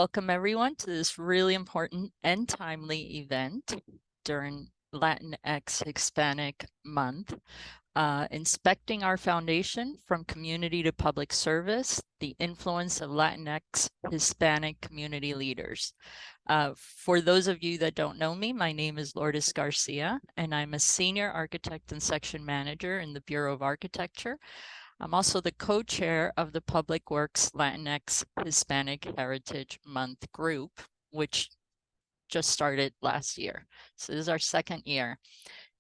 Welcome everyone to this really important and timely event during Latinx-Hispanic Month, inspecting our foundation from community to public service, the influence of Latinx Hispanic community leaders. For those of you that don't know me, my name is Lourdes Garcia, and I'm a senior architect and section manager in the Bureau of Architecture. I'm also the co-chair of the Public Works Latinx Hispanic Heritage Month group, which just started last year. So this is our second year.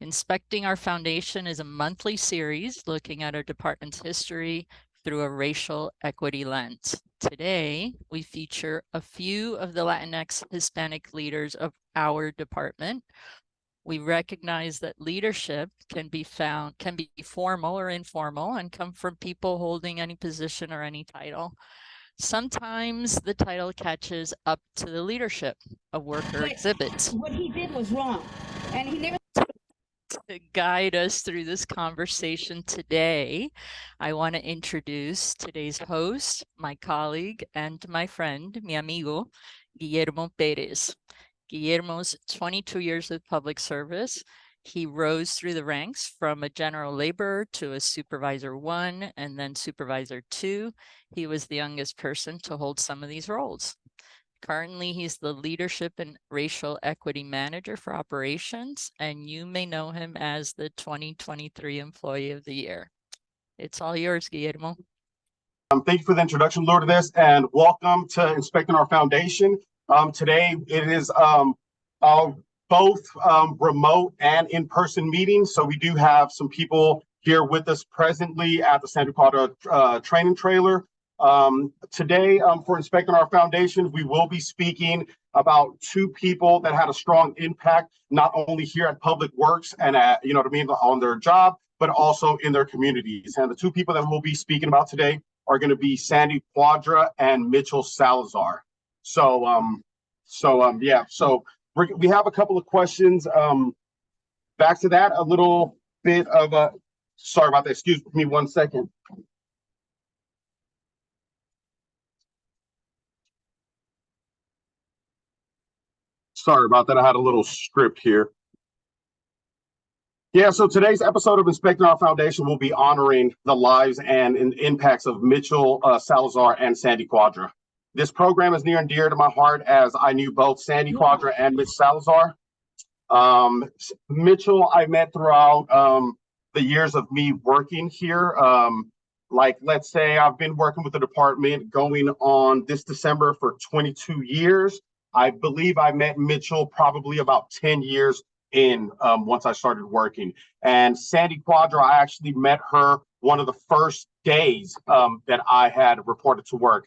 Inspecting Our Foundation is a monthly series looking at our department's history through a racial equity lens. Today, we feature a few of the Latinx Hispanic leaders of our department. We recognize that leadership can be formal or informal and come from people holding any position or any title. Sometimes the title catches up to the leadership a worker exhibits. What he did was wrong, and he never. To guide us through this conversation today, I want to introduce today's host, my colleague, and my friend, mi amigo, Guillermo Perez. Guillermo's 22 years of public service. He rose through the ranks from a general laborer to a supervisor 1 and then supervisor 2. He was the youngest person to hold some of these roles. Currently, he's the leadership and racial equity manager for operations, and you may know him as the 2023 Employee of the Year. It's all yours, Guillermo. Thank you for the introduction, Lourdes, and welcome to Inspecting Our Foundation. Today, it is both remote and in-person meetings, so we do have some people here with us presently at the Sandy Cuadra training trailer. Today, for Inspecting Our Foundation, we will be speaking about 2 people that had a strong impact, not only here at Public Works and at, on their job, but also in their communities. And the 2 people that we'll be speaking about today are going to be Sandy Cuadra and Mitchell Salazar. So we have a couple of questions. Back to that, a little bit of a, sorry about that, excuse me 1 second. Sorry about that, I had a little script here. Yeah, so today's episode of Inspecting Our Foundation will be honoring the lives and impacts of Mitchell Salazar and Sandy Cuadra. This program is near and dear to my heart as I knew both Sandy Cuadra and Mitch Salazar. Mitchell, I met throughout the years of me working here. Let's say I've been working with the department going on this December for 22 years. I believe I met Mitchell probably about 10 years in once I started working. And Sandy Cuadra, I actually met her one of the first days that I had reported to work.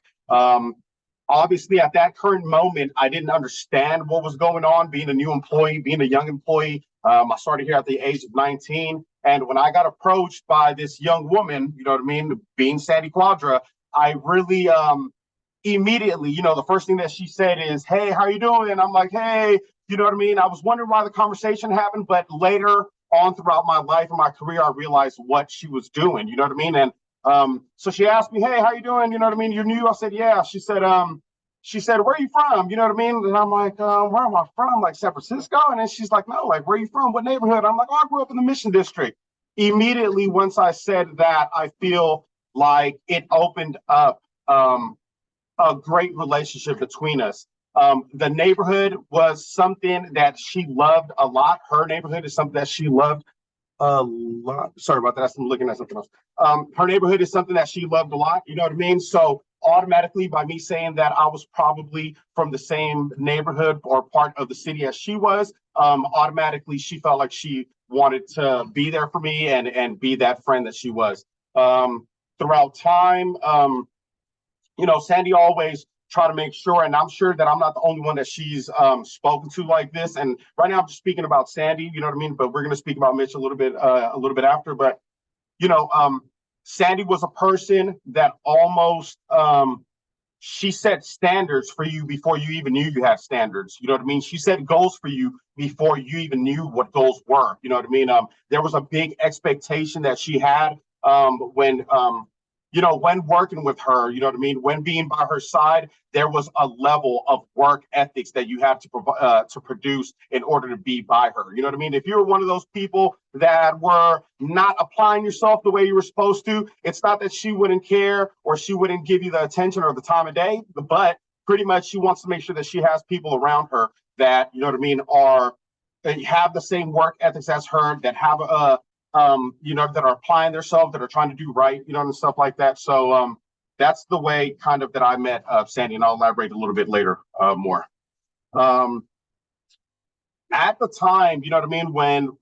Obviously, at that current moment, I didn't understand what was going on, being a new employee, being a young employee. I started here at the age of 19. And when I got approached by this young woman, being Sandy Cuadra, I really immediately, the first thing that she said is, "Hey, how you doing?" And I'm like, "Hey," I was wondering why the conversation happened, but later on throughout my life and my career, I realized what she was doing, And so she asked me, "Hey, how you doing? You're new?" I said, "Yeah." She said, "Where are you from?" And I'm like, "Where am I from? Like San Francisco?" And then she's like, "No, like, where are you from? What neighborhood?" I'm like, "Oh, I grew up in the Mission District." Immediately, once I said that, I feel like it opened up a great relationship between us. The neighborhood was something that she loved a lot. Her neighborhood is something that she loved a lot. Sorry about that. I'm looking at something else. Her neighborhood is something that she loved a lot. So automatically, by me saying that I was probably from the same neighborhood or part of the city as she was, automatically she felt like she wanted to be there for me and be that friend that she was. Throughout time, Sandy always try to make sure, and I'm sure that I'm not the only one that she's spoken to like this. And right now I'm just speaking about Sandy, but we're going to speak about Mitch a little bit after. But, Sandy was a person that almost, she set standards for you before you even knew you had standards. She set goals for you before you even knew what goals were. There was a big expectation that she had when when working with her, you know what I mean, when being by her side, there was a level of work ethics that you had to produce in order to be by her. You know what I mean? If you're one of those people that were not applying yourself the way you were supposed to, it's not that she wouldn't care or she wouldn't give you the attention or the time of day, but pretty much she wants to make sure that she has people around her that, you know what I mean, have the same work ethics as her, that have that are applying themselves, that are trying to do right, and stuff like that. So that's the way kind of that I met Sandy, and I'll elaborate a little bit later more. At the time, you know what I mean, when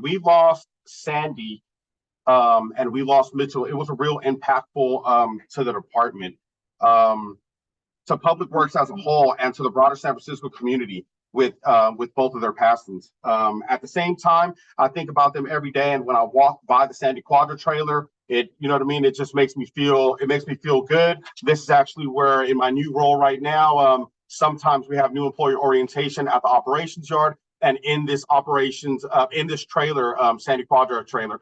we lost Sandy and we lost Mitchell, it was a real impactful to the department, to Public Works as a whole, and to the broader San Francisco community with both of their passings. At the same time, I think about them every day, and when I walk by the Sandy Cuadra trailer, it just makes me feel good. This is actually where, in my new role right now, sometimes we have new employee orientation at the operations yard, and in this trailer, Sandy Cuadra trailer,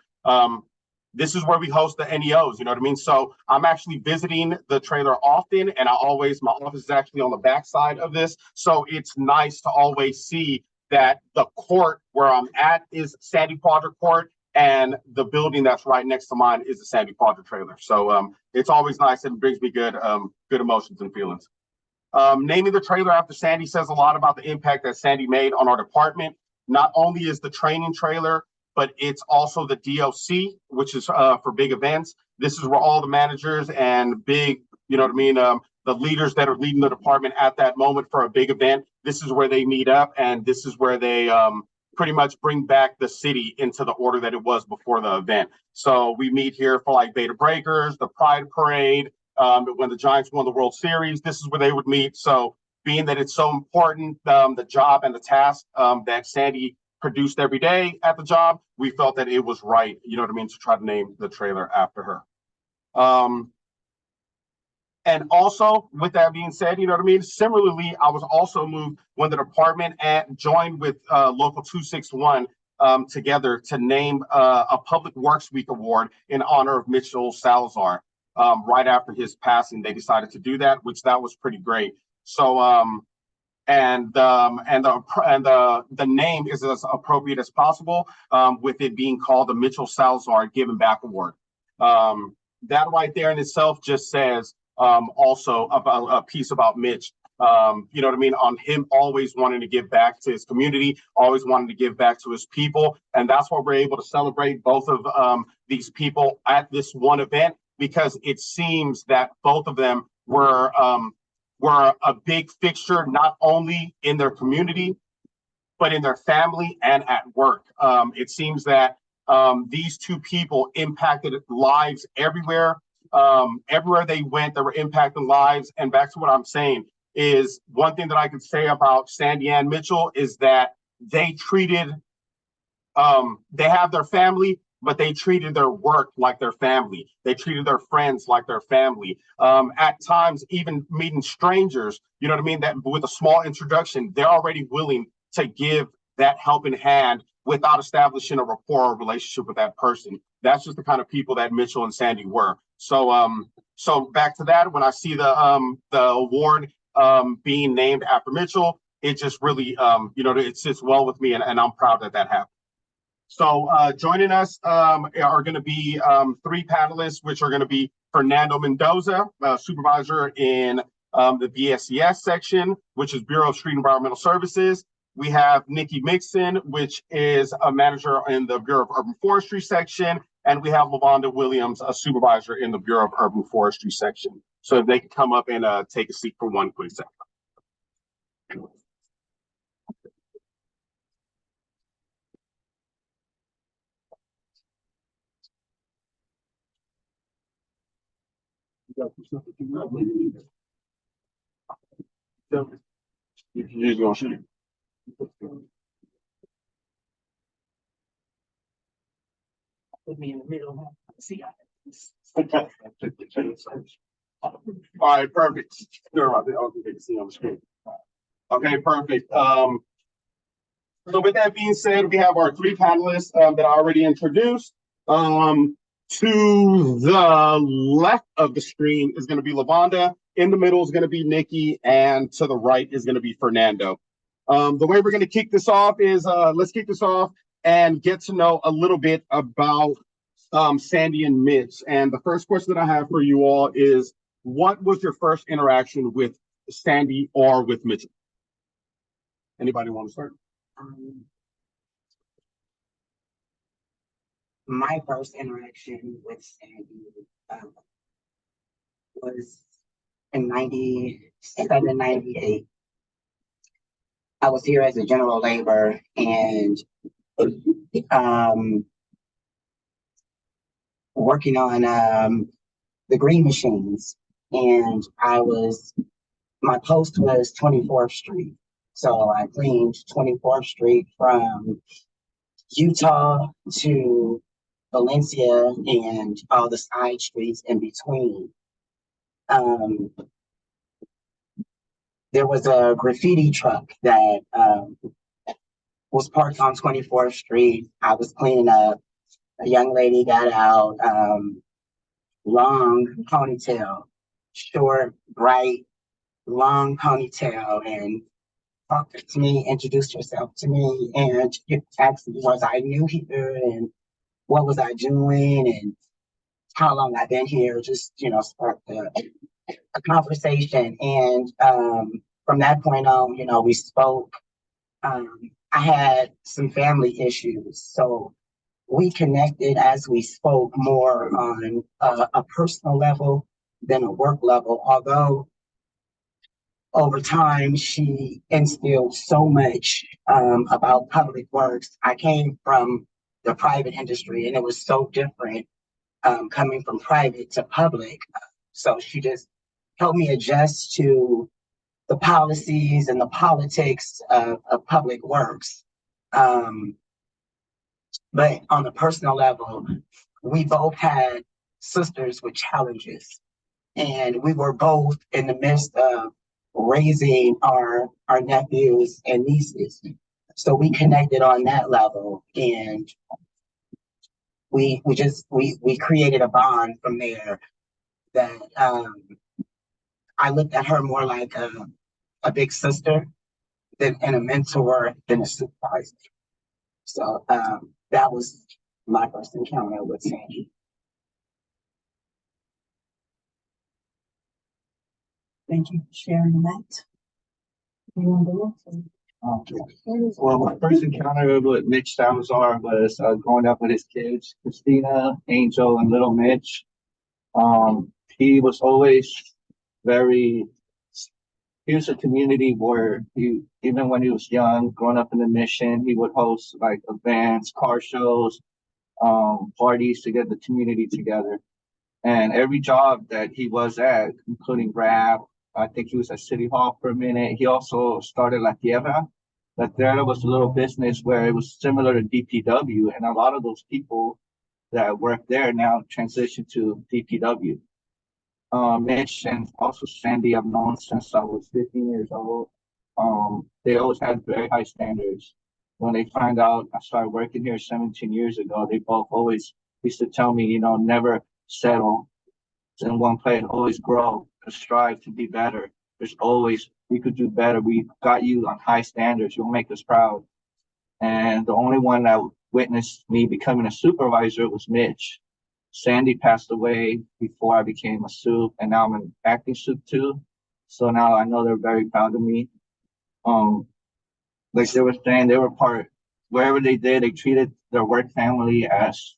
this is where we host the NEOs, you know what I mean? So I'm actually visiting the trailer often, and my office is actually on the back side of this. So it's nice to always see that the court where I'm at is Sandy Cuadra Court, and the building that's right next to mine is the Sandy Cuadra trailer. So it's always nice, and brings me good emotions and feelings. Naming the trailer after Sandy says a lot about the impact that Sandy made on our department. Not only is the training trailer, but it's also the DOC, which is for big events. This is where all the managers and big, the leaders that are leading the department at that moment for a big event, this is where they meet up, and this is where they pretty much bring back the city into the order that it was before the event. So we meet here for like Beta Breakers, the Pride Parade, when the Giants won the World Series, this is where they would meet. So being that it's so important, the job and the task that Sandy produced every day at the job, we felt that it was right, to try to name the trailer after her. And also, with that being said, similarly, I was also moved when the department joined with Local 261 together to name a Public Works Week Award in honor of Mitchell Salazar. Right after his passing, they decided to do that, which that was pretty great. So and the name is as appropriate as possible, with it being called the Mitchell Salazar Giving Back Award. That right there in itself just says also about a piece about Mitch, on him always wanting to give back to his community, always wanting to give back to his people. And that's why we're able to celebrate both of these people at this one event, because it seems that both of them were a big fixture, not only in their community, but in their family and at work. It seems that these two people impacted lives everywhere. Everywhere they went, they were impacting lives. And back to what I'm saying is, one thing that I could say about Sandy and Mitchell is that they have their family, but they treated their work like their family. They treated their friends like their family. At times, even meeting strangers, that with a small introduction, they're already willing to give that helping hand without establishing a rapport or relationship with that person. That's just the kind of people that Mitchell and Sandy were. So back to that, when I see the award being named after Mitchell, it just really, it sits well with me, and I'm proud that happened. So joining us are going to be three panelists, which are going to be Fernando Mendoza, supervisor in the BSCS section, which is Bureau of Street Environmental Services. We have Nikki Mixon, which is a manager in the Bureau of Urban Forestry section. And we have Lavonda Williams, a supervisor in the Bureau of Urban Forestry section. So if they can come up and take a seat for one quick second. You're going to shoot it. Put me in the middle. See, all right, perfect. Okay, perfect. So with that being said, we have our three panelists that I already introduced. To the left of the screen is going to be Lavonda. In the middle is going to be Nikki, and to the right is going to be Fernando. The way we're going to kick this off is let's kick this off and get to know a little bit about Sandy and Mitch. And the first question that I have for you all is, what was your first interaction with Sandy or with Mitch? Anybody want to start? My first interaction with Sandy was in 97, 98. I was here as a general laborer and working on the green machines. And my post was 24th Street. So I cleaned 24th Street from Utah to Valencia and all the side streets in between. There was a graffiti truck that was parked on 24th Street. I was cleaning up. A young lady got out, long ponytail, short, bright, long ponytail, and talked to me, introduced herself to me, and asked me was I new here and what was I doing and how long I've been here. Just sparked a conversation, and from that point on, we spoke. I had some family issues, so we connected as we spoke more on a personal level than a work level. Although over time she instilled so much about public works. I came from the private industry, and it was so different coming from private to public. So she just helped me adjust to the policies and the politics of public works. But on the personal level, we both had sisters with challenges, and we were both in the midst of raising our nephews and nieces. So we connected on that level, and we created a bond from there that I looked at her more like a big sister and a mentor than a supervisor. So that was my first encounter with Sandy. Thank you for sharing that. Well, my first encounter with Mitch Salazar was growing up with his kids, Christina, Angel, and little Mitch. He was always he was a community where even when he was young, growing up in the mission, he would host like events, car shows, parties to get the community together. And every job that he was at, including rap, I think he was at City Hall for a minute. He also started La Tierra. La Tierra was a little business where it was similar to DPW, and a lot of those people that work there now transitioned to DPW. Mitch and also Sandy I've known since I was 15 years old. They always had very high standards. When they find out I started working here 17 years ago, they both always used to tell me, never settle in one place, always grow, strive to be better. There's always, we could do better. We got you on high standards. You'll make us proud. And the only one that witnessed me becoming a supervisor was Mitch. Sandy passed away before I became a soup, and now I'm an acting soup too. So now I know they're very proud of me. Like they were saying, they were wherever they did, they treated their work family as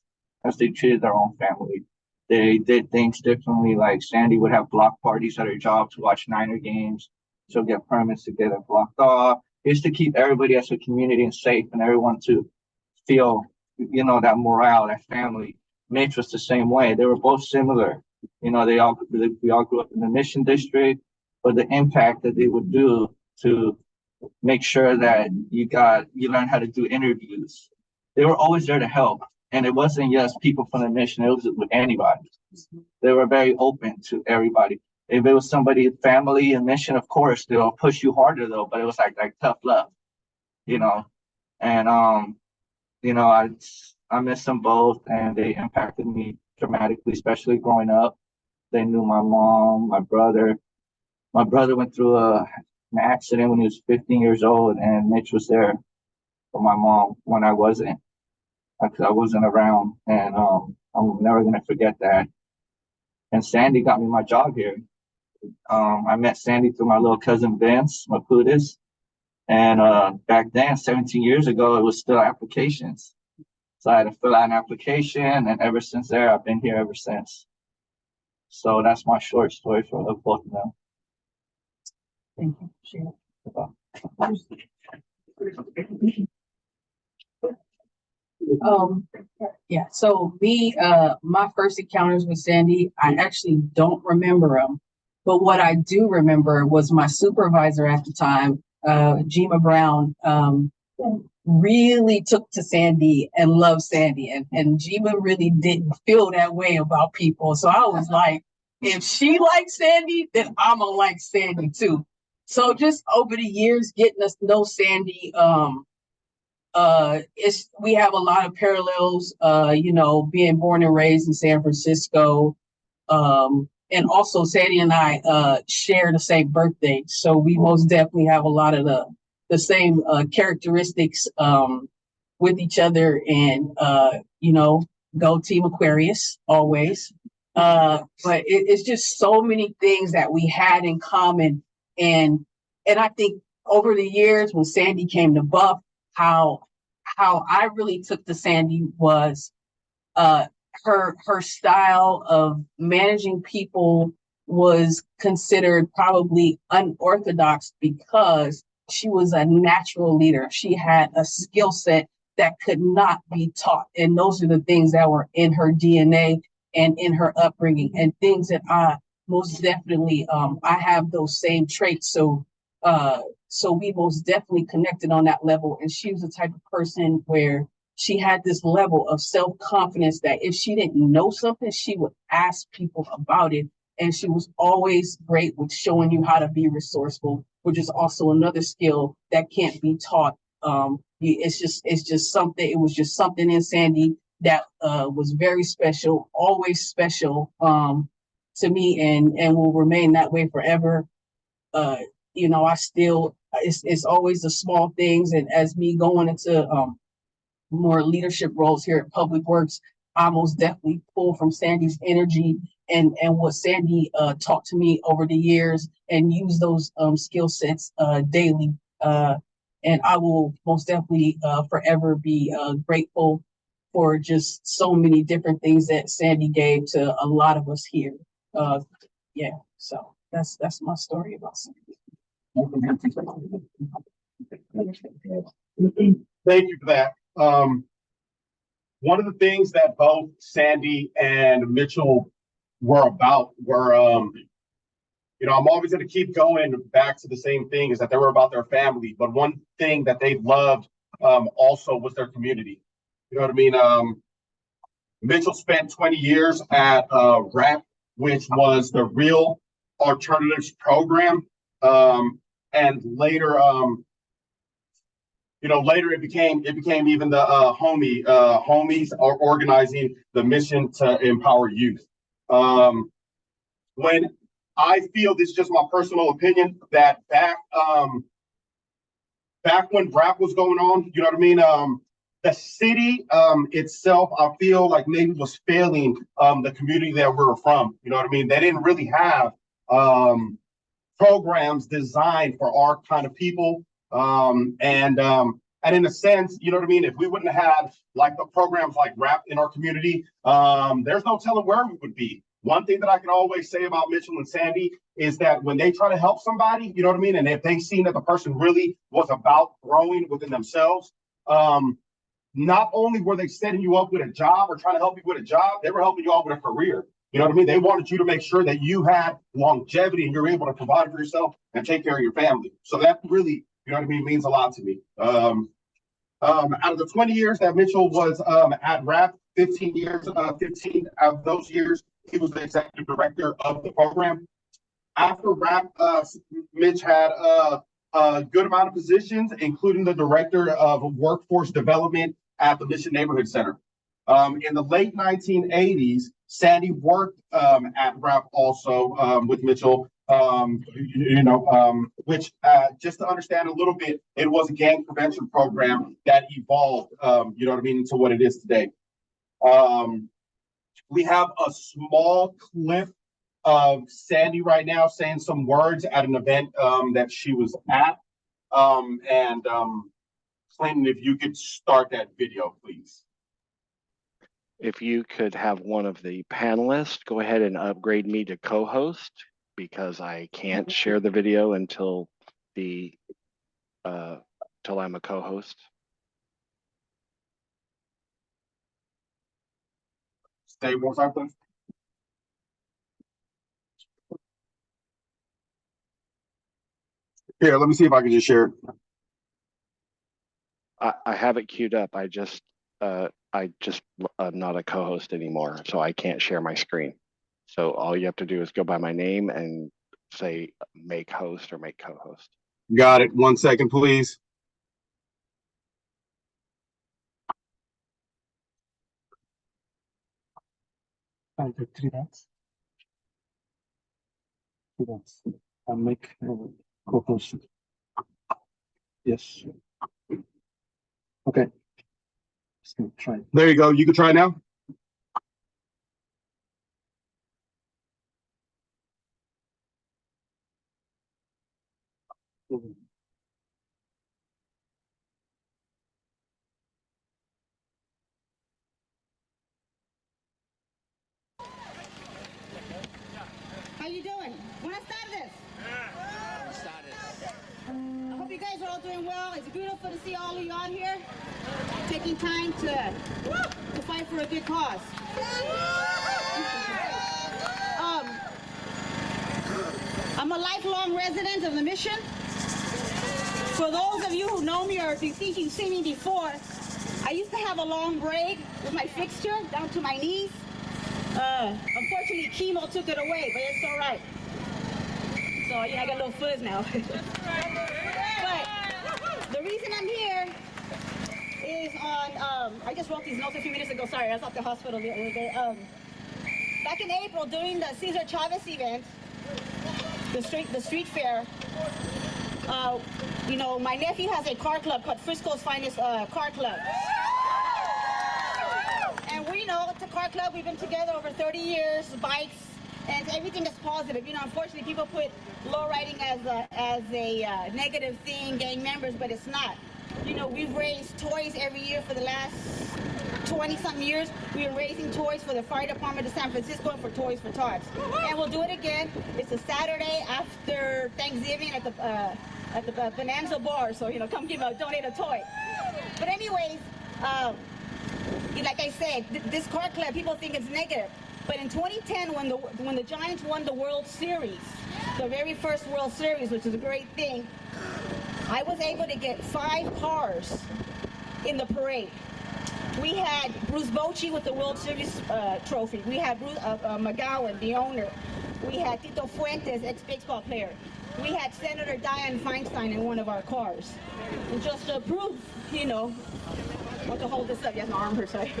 they treated their own family. They did things differently. Like Sandy would have block parties at her job to watch Niner games. She'll get permits to get it blocked off. It's to keep everybody as a community and safe, and everyone to feel, that morale, that family. Mitch was the same way. They were both similar. We all grew up in the Mission District, but the impact that they would do to make sure that you learn how to do interviews. They were always there to help. And it wasn't just people from the mission, it was with anybody. They were very open to everybody. If it was somebody, family and mission, of course, they'll push you harder though, but it was like tough love, And I miss them both, and they impacted me dramatically, especially growing up. They knew my mom, my brother. My brother went through an accident when he was 15 years old, and Mitch was there for my mom when I wasn't, because I wasn't around. And I'm never gonna forget that. And Sandy got me my job here. I met Sandy through my little cousin Vince Maputis. And back then, 17 years ago, it was still applications. So I had to fill out an application, and ever since there, I've been here ever since. So that's my short story for both of them. Thank you. Share. Yeah, so my first encounters with Sandy, I actually don't remember them. But what I do remember was my supervisor at the time, Gima Brown, really took to Sandy and loved Sandy. And Gima really didn't feel that way about people. So I was like, if she likes Sandy, then I'm gonna like Sandy too. So just over the years, getting us to know Sandy, we have a lot of parallels, being born and raised in San Francisco. And also Sandy and I share the same birthday. So we most definitely have a lot of the same characteristics with each other, and go Team Aquarius always. But it's just so many things that we had in common. And I think over the years when Sandy came to Buff, how I really took to Sandy was her style of managing people was considered probably unorthodox because she was a natural leader. She had a skill set that could not be taught. And those are the things that were in her DNA and in her upbringing, and things that I most definitely, I have those same traits. So we most definitely connected on that level. And she was the type of person where she had this level of self-confidence that if she didn't know something, she would ask people about it. And she was always great with showing you how to be resourceful, which is also another skill that can't be taught. It was just something in Sandy that was very special, always special to me, and will remain that way forever. It's always the small things. And as me going into more leadership roles here at Public Works, I most definitely pull from Sandy's energy and what Sandy taught to me over the years, and use those skill sets daily. And I will most definitely forever be grateful for just so many different things that Sandy gave to a lot of us here. So that's my story about Sandy. Thank you for that. One of the things that both Sandy and Mitchell were about were, I'm always going to keep going back to the same thing, is that they were about their family. But one thing that they loved also was their community. You know what I mean? Mitchell spent 20 years at RAP, which was the Real Alternatives Program. And later, later it became even the homies are organizing the mission to empower youth. When I feel, this is just my personal opinion, that back when rap was going on, you know what I mean? The city itself, I feel like maybe was failing the community that we were from. You know what I mean? They didn't really have programs designed for our kind of people. And in a sense, you know what I mean? If we wouldn't have had like the programs like RAP in our community, there's no telling where we would be. One thing that I can always say about Mitchell and Sandy is that when they try to help somebody, you know what I mean? And if they seen that the person really was about growing within themselves, not only were they setting you up with a job or trying to help you with a job, they were helping you out with a career. You know what I mean? They wanted you to make sure that you had longevity and you're able to provide for yourself and take care of your family. So that really, you know what I mean, means a lot to me. Out of the 20 years that Mitchell was at RAP, 15 out of those years, he was the executive director of the program. After RAP, Mitch had a good amount of positions, including the director of workforce development at the Mission Neighborhood Center. In the late 1980s, Sandy worked at RAP also with Mitchell, which just to understand a little bit, it was a gang prevention program that evolved, into what it is today. We have a small clip of Sandy right now saying some words at an event that she was at. Clinton, if you could start that video, please. If you could have one of the panelists go ahead and upgrade me to co-host, because I can't share the video until till I'm a co-host. Stay one time, please. Here, let me see if I can just share it. I have it queued up. I'm not a co-host anymore, so I can't share my screen. So all you have to do is go by my name and say make host or make co-host. Got it. 1 second, please. The 3 dots. 2 dots. I'll make co-host. Yes. Okay. Just gonna try. There you go. You can try now. How you doing? Buenas tardes. I hope you guys are all doing well. It's beautiful to see all of you out here taking time to fight for a good cause. I'm a lifelong resident of the Mission. For those of you who know me or if you think you've seen me before, I used to have a long braid with my fixture down to my knees. Unfortunately, chemo took it away, but it's all right. So, I got a little fuzz now. But the reason I'm here is I just wrote these notes a few minutes ago. Sorry, I was at the hospital the other day. Back in April, during the Cesar Chavez event, the street fair, my nephew has a car club called Frisco's Finest Car Club. And we know it's a car club. We've been together over 30 years, bikes, and everything is positive. Unfortunately, people put low riding as a negative thing, gang members, but it's not. We've raised toys every year for the last 20-something years. We've been raising toys for the fire department of San Francisco and for Toys for Tots. And we'll do it again. It's a Saturday after Thanksgiving at the Bonanza bar. So, come donate a toy. But anyways, like I said, this car club, people think it's negative. But in 2010, when the Giants won the World Series, the very first World Series, which is a great thing, I was able to get 5 cars in the parade. We had Bruce Bochy with the World Series trophy. We had Bruce McGowan, the owner. We had Tito Fuentes, ex-baseball player. We had Senator Dianne Feinstein in one of our cars. And just to prove, want to hold this up. Yes, my arm hurts. Sorry.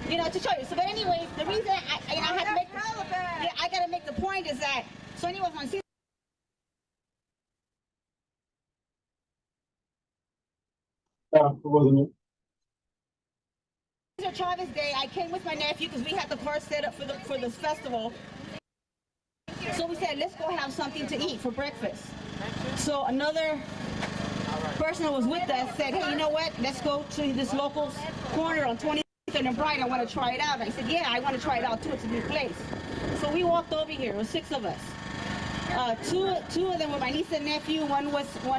To show you. So, but anyway, the reason I had to make I got to make the point is that anyways on Cesar Chavez Day, I came with my nephew because we had the car set up for this festival. So we said, let's go have something to eat for breakfast. So another person that was with us said, hey, you know what? Let's go to this local corner on 23rd and Bryant. I want to try it out. And I said, yeah, I want to try it out too. It's a new place. So we walked over here. It was 6 of us. Two of them were my niece and nephew. One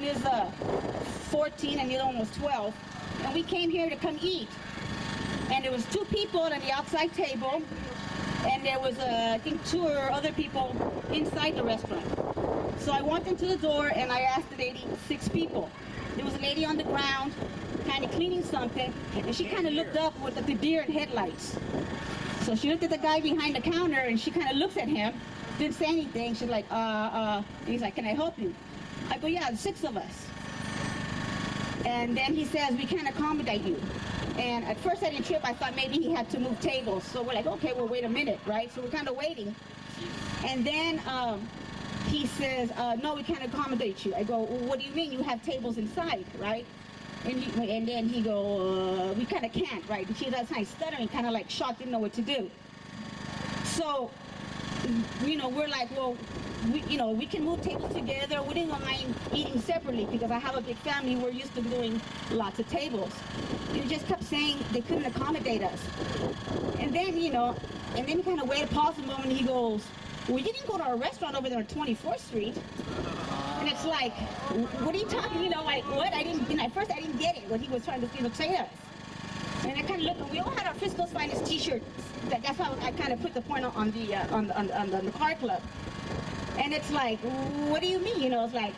is 14 and the other one was 12. And we came here to come eat. And there was 2 people on the outside table. And there was, I think, 2 or other people inside the restaurant. So I walked into the door and I asked the lady, 6 people. There was a lady on the ground, kind of cleaning something, and she kind of looked up with the deer in headlights. So she looked at the guy behind the counter and she kind of looks at him, didn't say anything. She's like, and he's like, can I help you? I go, yeah, 6 of us. And then he says, we can't accommodate you. And at first I didn't trip. I thought maybe he had to move tables. So we're like, okay, well, wait a minute, right? So we're kind of waiting. And then he says, no, we can't accommodate you. I go, well, what do you mean? You have tables inside, right? And then he go, we kind of can't, right? And she does kind of stuttering, kind of like shocked, didn't know what to do. So, you know, we're like, well, we can move tables together. We didn't mind eating separately because I have a big family. We're used to doing lots of tables. He just kept saying they couldn't accommodate us. And then, you know, and then he kind of waited, paused a moment, and he goes, well, you didn't go to our restaurant over there on 24th Street. And it's like, what are you talking, you know, like, what? I didn't, you know, at first I didn't get it, what he was trying to, you know, say to us. And I kind of looked, and we all had our Frisco's Finest t-shirts. That's how I kind of put the point on the car club. And it's like, what do you mean? You know, it's like,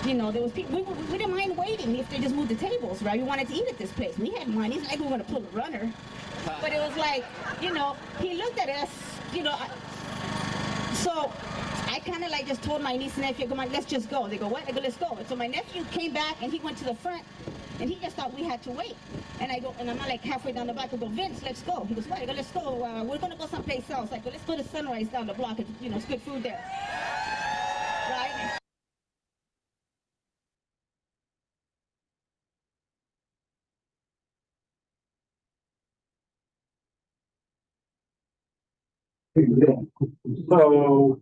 you know, there was people, we didn't mind waiting if they just moved the tables, right? We wanted to eat at this place. We had money. It's like we were going to pull a runner. But it was like, you know, he looked at us, you know, so I kind of like just told my niece and nephew, come on, let's just go. They go, what? I go, let's go. And so my nephew came back and he went to the front and he just thought we had to wait. And I go, and I'm like halfway down the block. I go, Vince, let's go. He goes, what? I go, let's go. We're going to go someplace else. I go, let's go to Sunrise down the block. You know, it's good food there. Right? So,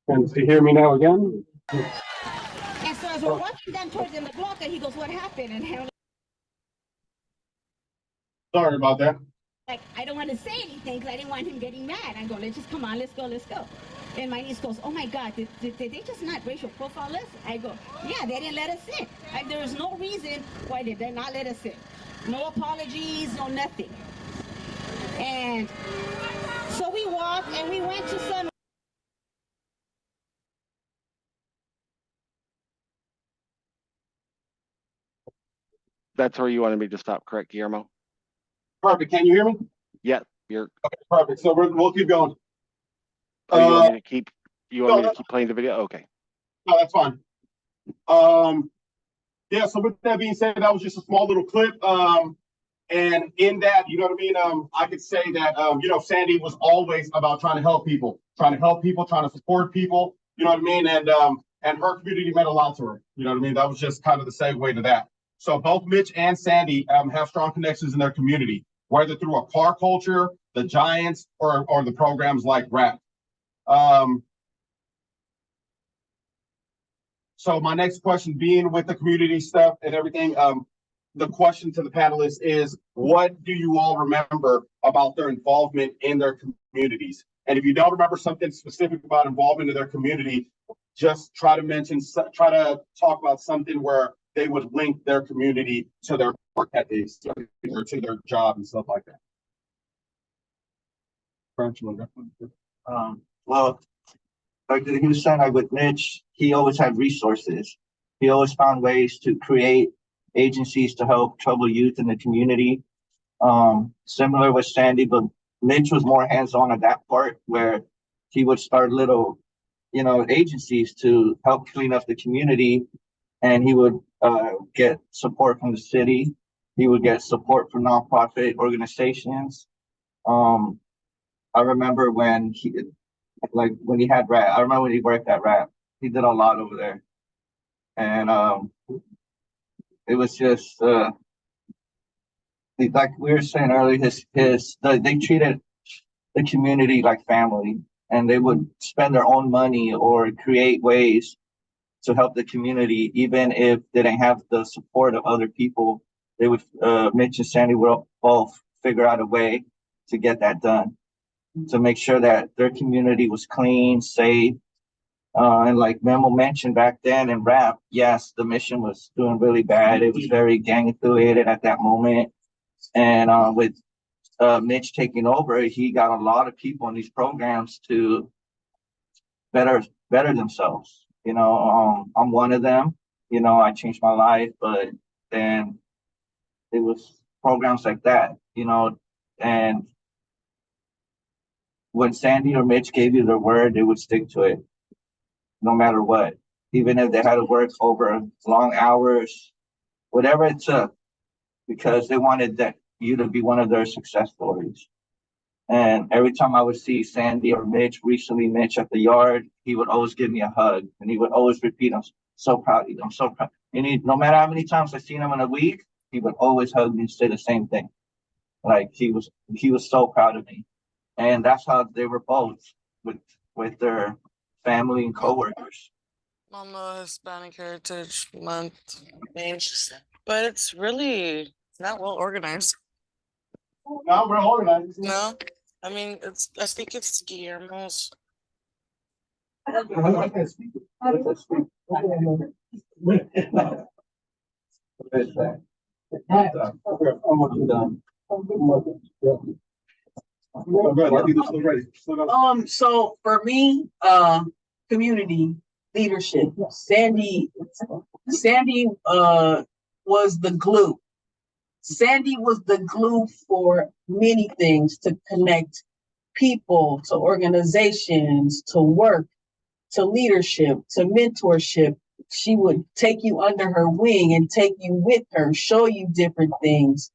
can you hear me now again? And so as we're walking down towards the block, and he goes, what happened? And I'm Sorry about that. like, I don't want to say anything because I didn't want him getting mad. I go, let's just come on, let's go, let's go. And my niece goes, oh my God, did they just not racial profile us? I go, yeah, they didn't let us in. There was no reason why did they not let us in. No apologies, no nothing. And so we walked and we went to Sun. That's where you wanted me to stop, correct, Guillermo? Perfect. Can you hear me? Yeah, you're. Okay, perfect. So we'll keep going. Oh, you want me to keep? You want no, me to keep playing the video? Okay. No, that's fine. Yeah. So with that being said, that was just a small little clip. And in that, you know what I mean? I could say that, you know, Sandy was always about trying to help people, trying to support people, you know what I mean? And her community meant a lot to her, you know what I mean? That was just kind of the segue to that. So both Mitch and Sandy have strong connections in their community, whether through a car culture, the Giants, or the programs like RAP. So my next question, being with the community stuff and everything, the question to the panelists is, what do you all remember about their involvement in their communities? And if you don't remember something specific about involvement in their community, just try to talk about something where they would link their community to their work ethics or to their job and stuff like that. Well, like he was saying, like with Mitch, he always had resources. He always found ways to create agencies to help troubled youth in the community. Similar with Sandy, but Mitch was more hands-on at that part where he would start little, you know, agencies to help clean up the community, and he would get support from the city. He would get support from nonprofit organizations. I remember when he had RAP. I remember when he worked at RAP. He did a lot over there, and it was just like we were saying earlier. They treated the community like family, and they would spend their own money or create ways to help the community, even if they didn't have the support of other people. They would, Mitch and Sandy would both figure out a way to get that done, to make sure that their community was clean, safe. And like Memo mentioned back then in RAP, yes, the mission was doing really bad. It was very gang affiliated at that moment. And with Mitch taking over, he got a lot of people in these programs to better themselves. You know, I'm one of them. You know, I changed my life, but then it was programs like that, you know, and when Sandy or Mitch gave you their word, they would stick to it no matter what. Even if they had to work over long hours, whatever it took, because they wanted you to be one of their success stories. And every time I would see Sandy or Mitch, recently Mitch at the yard, he would always give me a hug, and he would always repeat, "I'm so proud of you. I'm so proud." And no matter how many times I seen him in a week, he would always hug me and say the same thing. Like he was so proud of me, and that's how they were both with their family and coworkers. On the Hispanic Heritage Month page, but it's really not well organized. Now we're organized. No, I mean I think it's Guillermo's. So for me, community leadership, Sandy was the glue. Sandy was the glue for many things, to connect people, to organizations, to work, to leadership, to mentorship. She would take you under her wing and take you with her, show you different things.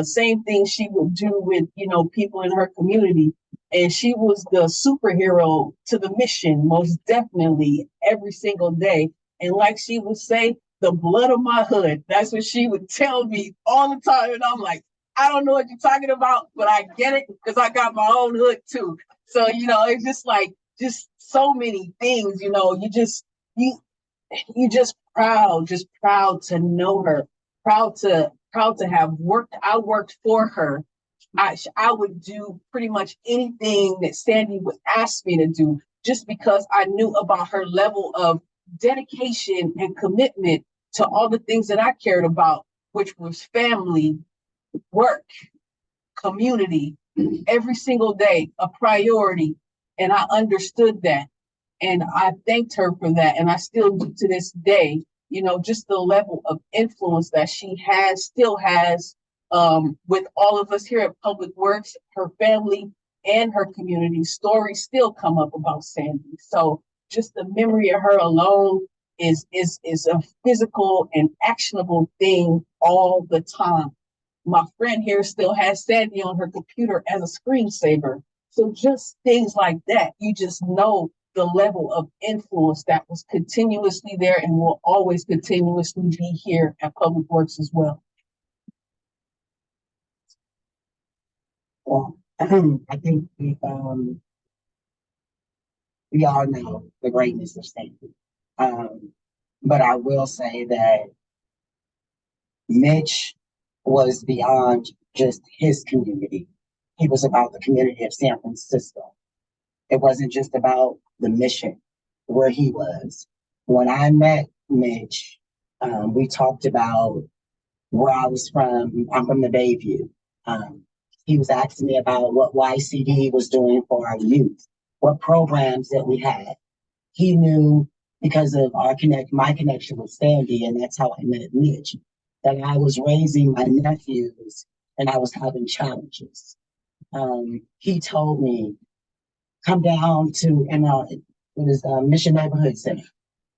Same thing she would do with, people in her community. And she was the superhero to the mission, most definitely, every single day. And like she would say, the blood of my hood. That's what she would tell me all the time. And I'm like, I don't know what you're talking about, but I get it because I got my own hood too. So, it's just like, just so many things, you just proud to know her, proud to have worked. I worked for her. I would do pretty much anything that Sandy would ask me to do, just because I knew about her level of dedication and commitment to all the things that I cared about, which was family, work, community, every single day, a priority. And I understood that. And I thanked her for that. And I still do to this day, just the level of influence that she still has with all of us here at Public Works, her family and her community. Stories still come up about Sandy. So just the memory of her alone is a physical and actionable thing all the time. My friend here still has Sandy on her computer as a screensaver. So just things like that, you just know the level of influence that was continuously there and will always continuously be here at Public Works as well. Well, I think we all know the greatness of Sandy. But I will say that Mitch was beyond just his community. He was about the community of San Francisco. It wasn't just about the mission where he was. When I met Mitch, we talked about where I was from. I'm from the Bayview. He was asking me about what YCD was doing for our youth, what programs that we had. He knew, because of my connection with Sandy, and that's how I met Mitch, that I was raising my nephews and I was having challenges. He told me, come down to Mission Neighborhood Center,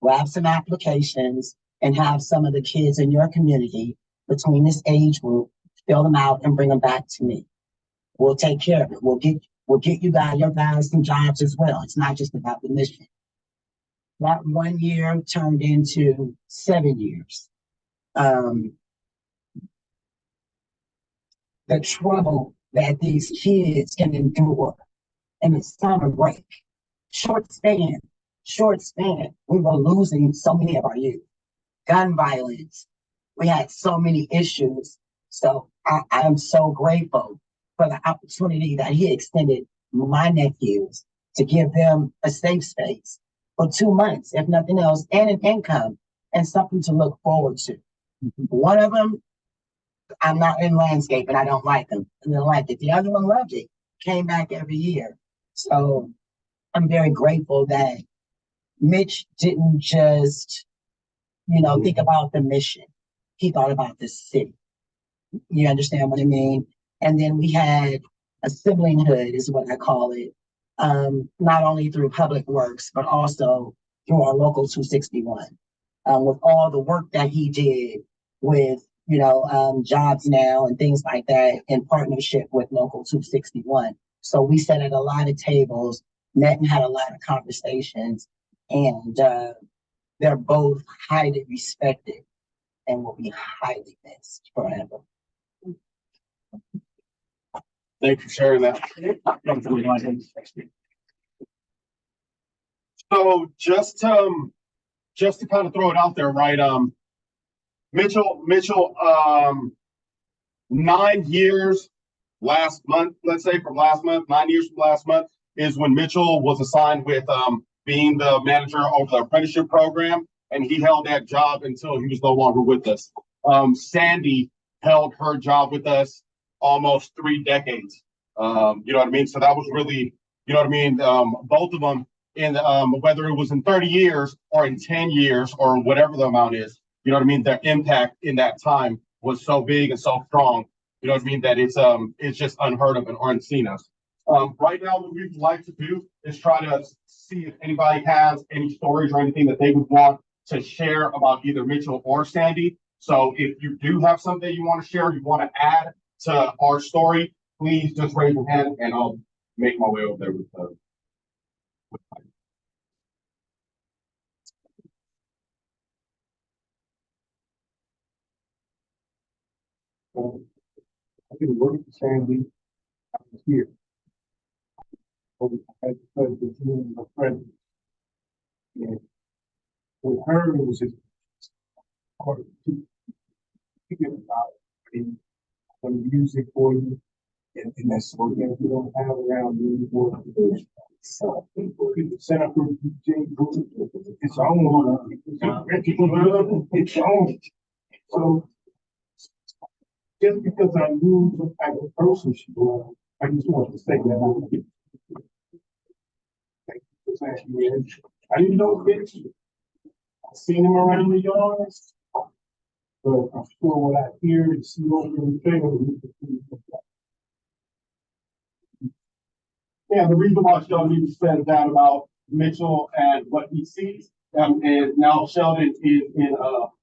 grab some applications and have some of the kids in your community between this age group, fill them out and bring them back to me. We'll take care of it. We'll get your guys some jobs as well. It's not just about the mission. That 1 year turned into 7 years. The trouble that these kids can endure in the summer break, short span, we were losing so many of our youth. Gun violence, we had so many issues. So I am so grateful for the opportunity that he extended my nephews to give them a safe space for 2 months, if nothing else, and an income and something to look forward to. One of them, I'm not in landscaping, I don't like them. I didn't like it. The other one loved it, came back every year. So I'm very grateful that Mitch didn't just, think about the mission. He thought about the city. You understand what I mean? And then we had a siblinghood, is what I call it, not only through Public Works, but also through our local 261, with all the work that he did with jobs now and things like that in partnership with Local 261. So we sat at a lot of tables, met and had a lot of conversations, and they're both highly respected and will be highly missed forever. Thanks for sharing that. So just to kind of throw it out there, right? Mitchell, 9 years last month, let's say from last month, 9 years from last month is when Mitchell was assigned with being the manager of the apprenticeship program, and he held that job until he was no longer with us. Sandy held her job with us almost 3 decades. You know what I mean? So that was really, you know what I mean? Both of them, in whether it was in 30 years or in 10 years or whatever the amount is, you know what I mean? Their impact in that time was so big and so strong, you know what I mean, that it's just unheard of or unseen of. Right now, what we'd like to do is try to see if anybody has any stories or anything that they would want to share about either Mitchell or Sandy. So if you do have something you want to share, you want to add to our story, please just raise your hand and I'll make my way over there with I've been working for Sandy. I was here. I had to play the team of friends. And with her, it was just hard to think about some music for you. And that's what we don't have around me. So it's set up for DJ booth. It's own. It's own. So just because I knew what type of person she was, I just wanted to say that. Thank you for saying that. I didn't know Mitch. I seen him around the yards, but I'm sure what I hear and see over the thing. Yeah, the reason why Sheldon said that about Mitchell and what he sees, and now Sheldon is in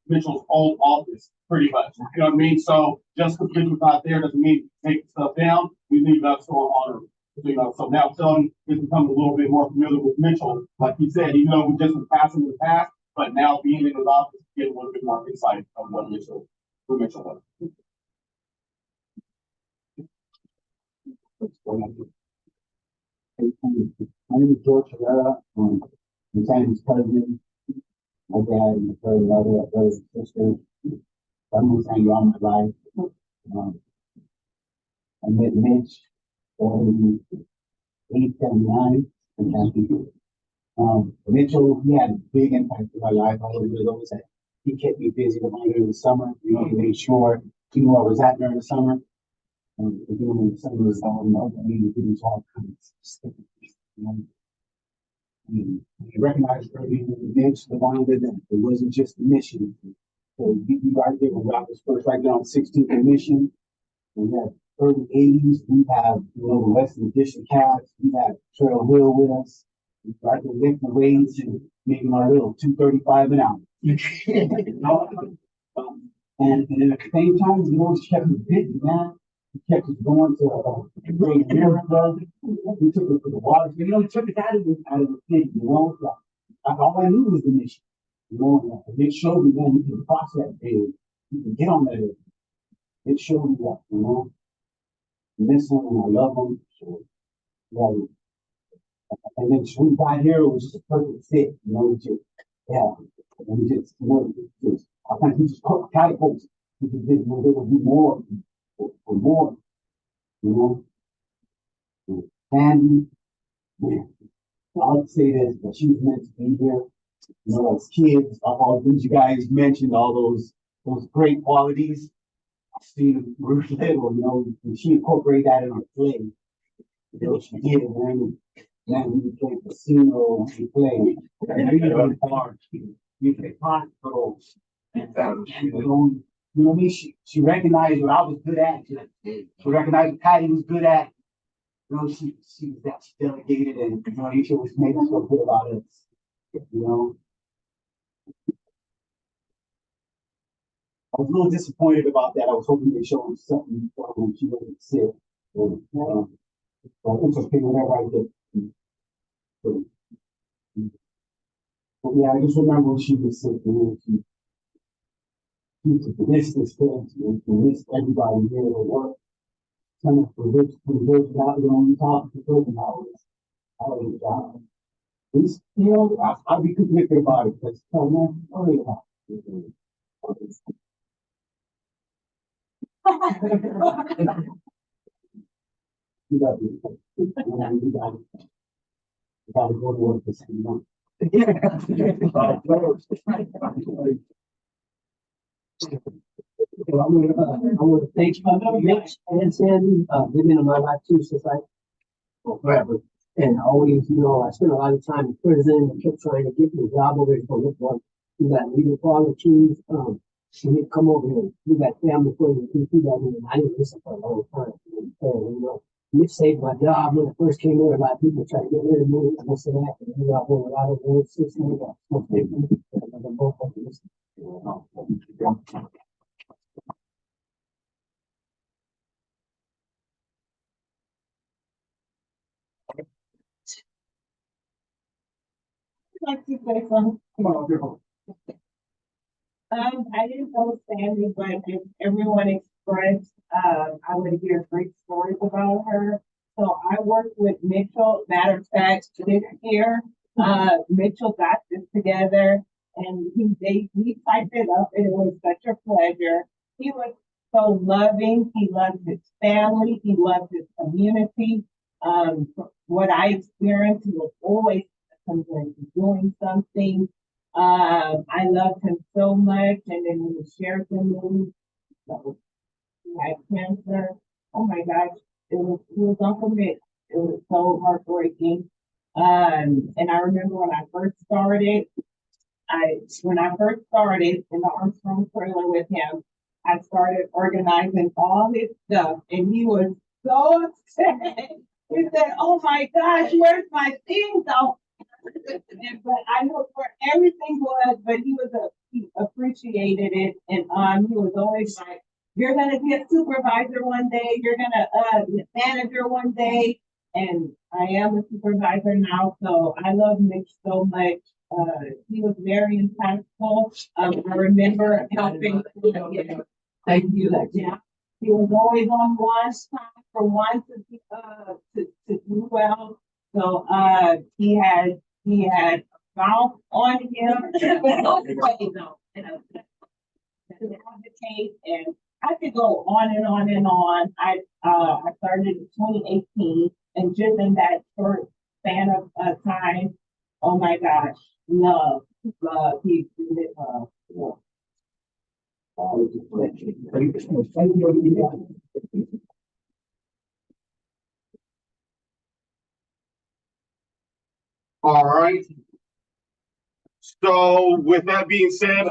Mitchell's old office, pretty much. You know what I mean? So just because Mitchell's not there doesn't mean take stuff down. We leave that so on honor. So now Sheldon is becoming a little bit more familiar with Mitchell. Like he said, even though we just been passing in the past, but now being in his office, get a little bit more insight on what Mitchell was. My name is George Herrera. I'm Sandy's cousin. My dad and my third mother, brothers and sisters. I've known Sandy all my life. I met Mitch in 879 in Sandy. Mitchell, he had a big impact in my life. All of those that he kept me busy during the summer. He made sure he knew I was at during the summer. When the summer was on, I mean, we didn't talk. I recognized early in the Mitch, Lavonda, that it wasn't just the mission. So you guys did when I was first right down 16th and Mission. We have early 80s. We have the Western District Cats. We have Trail Hill with us. We tried to lift the weights and making our little 235 an hour. And at the same time, we always kept us busy, man. He kept us going to great America. We took it to the water. He took it out of the thing, all I knew was the mission. It showed me that you can cross that thing. You can get on that. It showed me that, I miss him and I love him. So, and then when we got here, it was just a perfect fit, And we just, I think we just catapults. We just did, there would be more. For more, Sandy, I'll say this, but she was meant to be here. As kids, all things you guys mentioned, all those great qualities. I've seen them really little, and she incorporated that in her play. She did, man. We played casino, we played really hard. We played hospitals. She recognized what I was good at. She recognized what Patty was good at. She was that she delegated and she always made us feel good about it. was a little disappointed about that. I was hoping they showed something when she wasn't sick. And, but it's okay, whatever I did. But yeah, I just remember when she was sick and she used to miss this thing and miss everybody here at work. Kind of for this out, you talk to people about it. How was the job? At least, I'll be convicted about it because, oh man, worry about it. You gotta go to work this month. I want to thank Mitch and Sandy. They've been in my life too since forever. And always, I spent a lot of time in prison and kept trying to get me a job over here for this one. Do that legal qualities. She didn't come over here and do that family for me. Do that, and I didn't listen for a long time. And, Mitch saved my job when I first came here. A lot of people tried to get rid of me and this and that. And we got a lot of words. Like to say something. Come on, girl. I didn't know Sandy, but if everyone expressed, I would hear great stories about her. So I worked with Mitchell. Matter of fact, this year, Mitchell got this together and we typed it up and it was such a pleasure. He was so loving. He loved his family. He loved his community. What I experienced, he was always doing something. I loved him so much, and then when he shared the news, he had cancer. Oh my gosh, it was Uncle Mitch. It was so heartbreaking. And I remember when I first started in the Armstrong trailer with him, I started organizing all his stuff, and he was so upset. He said, "Oh my gosh, where's my things?" But I know where everything was, but he appreciated it, and he was always like, "You're gonna be a supervisor one day. You're gonna be a manager one day." And I am a supervisor now, so I love Mitch so much. He was very impactful. I remember helping. Thank you. Yeah, he was always on watch time for one to do well. So he had mouth on him. And I could go on and on and on. I started in 2018, and just in that short span of time, oh my gosh, love. He did love. All right. So with that being said,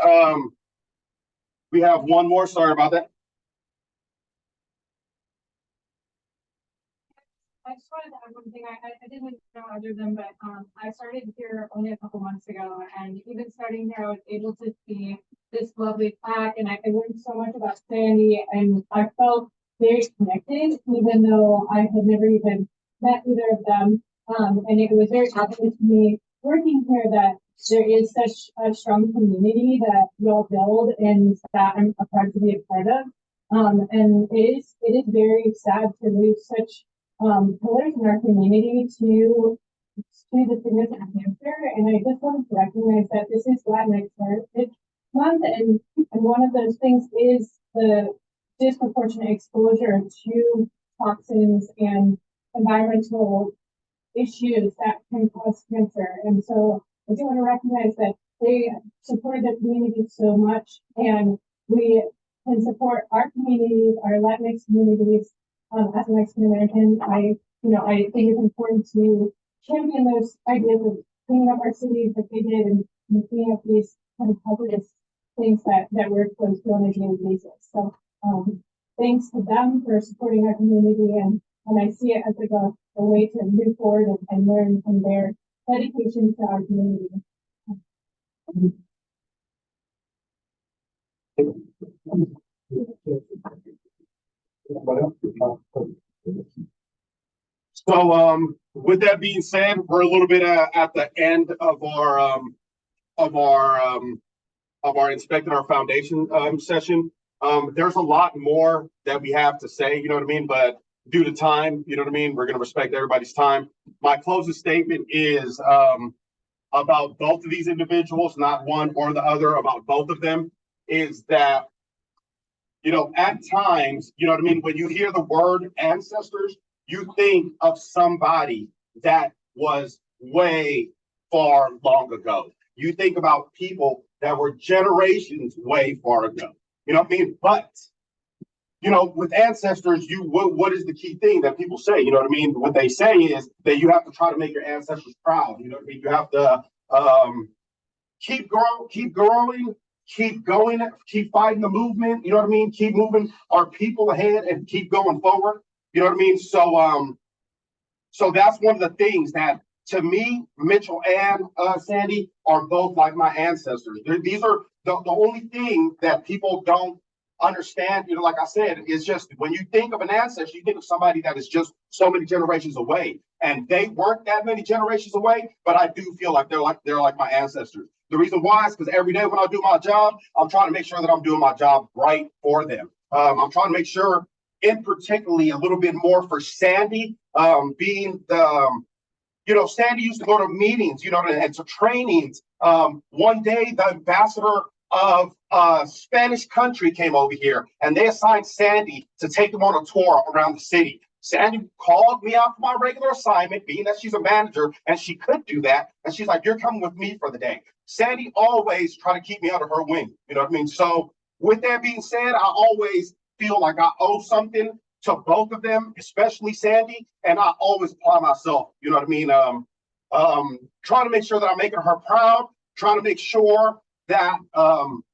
we have one more. Sorry about that. I just wanted to add one thing. I didn't know other than, but I started here only a couple months ago, and even starting here, I was able to see this lovely plaque, and I learned so much about Sandy, and I felt very connected, even though I had never even met either of them. And it was very obvious to me working here that there is such a strong community that you'll build and that I'm proud to be a part of. And it is very sad to lose such pillars in our community to the sickness of cancer. And I just wanted to recognize that this is Latinx Heritage Month, and one of those things is the disproportionate exposure to toxins and environmental issues that can cause cancer. And so I do want to recognize that they support the community so much, and we can support our communities, our Latinx communities. As a Mexican American, I think it's important to champion those ideas of cleaning up our cities like they did, and cleaning up these kind of hazardous things that we're exposed to on a daily basis. So thanks to them for supporting our community, and I see it as like a way to move forward and learn from their dedication to our community. So with that being said, we're a little bit at the end of our inspecting our foundation session. There's a lot more that we have to say, you know what I mean? But due to time, you know what I mean? We're going to respect everybody's time. My closing statement is about both of these individuals, not one or the other, about both of them, is that, you know, at times, you know what I mean? When you hear the word ancestors, you think of somebody that was way far long ago. You think about people that were generations way far ago. You know what I mean? But, you know, with ancestors, what is the key thing that people say? You know what I mean? What they say is that you have to try to make your ancestors proud. You know what I mean? You have to keep growing, keep going, keep fighting the movement. You know what I mean? Keep moving our people ahead and keep going forward. You know what I mean? So that's one of the things that, to me, Mitchell and Sandy are both like my ancestors. These are the only thing that people don't understand. You know, like I said, is just when you think of an ancestor, you think of somebody that is just so many generations away, and they weren't that many generations away. But I do feel like they're like my ancestors. The reason why is because every day when I do my job, I'm trying to make sure that I'm doing my job right for them. I'm trying to make sure, in particularly a little bit more for Sandy, being the you know, Sandy used to go to meetings, you know, and to trainings. One day, the ambassador of Spanish country came over here, and they assigned Sandy to take them on a tour around the city. Sandy called me out for my regular assignment, being that she's a manager, and she could do that. And she's like, "You're coming with me for the day." Sandy always tried to keep me under her wing. You know what I mean? So with that being said, I always feel like I owe something to both of them, especially Sandy, and I always apply myself, you know what I mean? Trying to make sure that I'm making her proud, trying to make sure that,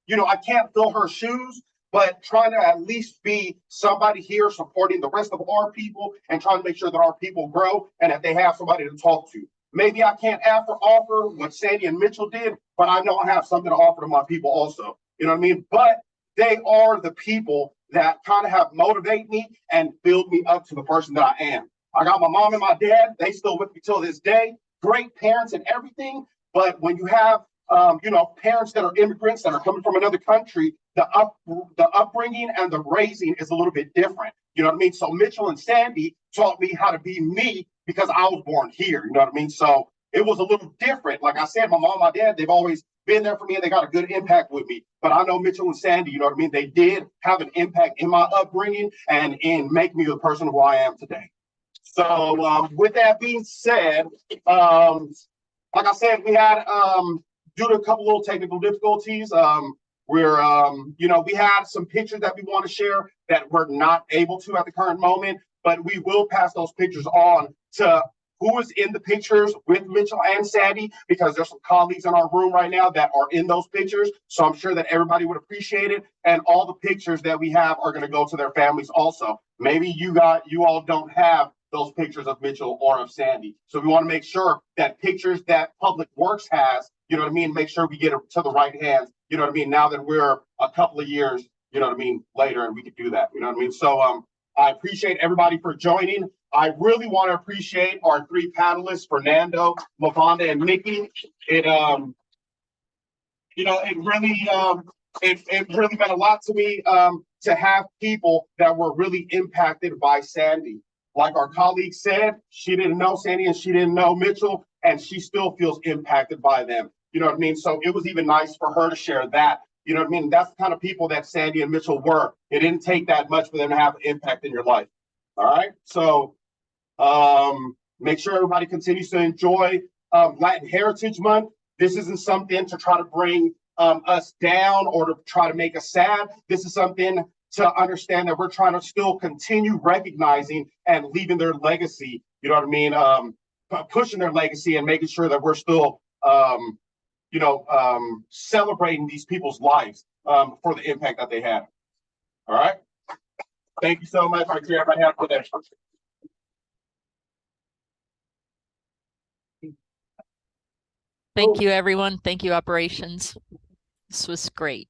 you know, I can't fill her shoes, but trying to at least be somebody here supporting the rest of our people and trying to make sure that our people grow and that they have somebody to talk to. Maybe I can't offer what Sandy and Mitchell did, but I know I have something to offer to my people also, you know what I mean? But they are the people that kind of have motivate me and build me up to the person that I am. I got my mom and my dad, they still with me till this day, great parents and everything. But when you have, you know, parents that are immigrants that are coming from another country, the upbringing and the raising is a little bit different. You know what I mean? So Mitchell and Sandy taught me how to be me because I was born here. You know what I mean? So it was a little different. Like I said, my mom and my dad, they've always been there for me and they got a good impact with me. But I know Mitchell and Sandy, you know what I mean? They did have an impact in my upbringing and in making me the person who I am today. So with that being said, like I said, we had, due to a couple little technical difficulties, you know, we had some pictures that we want to share that we're not able to at the current moment, but we will pass those pictures on to who is in the pictures with Mitchell and Sandy, because there's some colleagues in our room right now that are in those pictures. So I'm sure that everybody would appreciate it. And all the pictures that we have are going to go to their families also. Maybe you all don't have those pictures of Mitchell or of Sandy. So we want to make sure that pictures that Public Works has, you know what I mean, make sure we get it to the right hands, you know what I mean, now that we're a couple of years, you know what I mean, later, and we could do that, you know what I mean? So I appreciate everybody for joining. I really want to appreciate our three panelists, Fernando, Lavonda, and Nikki. It you know, it really meant a lot to me to have people that were really impacted by Sandy. Like our colleague said, she didn't know Sandy and she didn't know Mitchell, and she still feels impacted by them. You know what I mean? So it was even nice for her to share that. You know what I mean? That's the kind of people that Sandy and Mitchell were. It didn't take that much for them to have an impact in your life. All right. So make sure everybody continues to enjoy Latin Heritage Month. This isn't something to try to bring us down or to try to make us sad. This is something to understand that we're trying to still continue recognizing and leaving their legacy, you know what I mean? Pushing their legacy and making sure that we're still, you know, celebrating these people's lives for the impact that they had. All right. Thank you so much. Everybody have a good day. Thank you, everyone. Thank you, operations. This was great.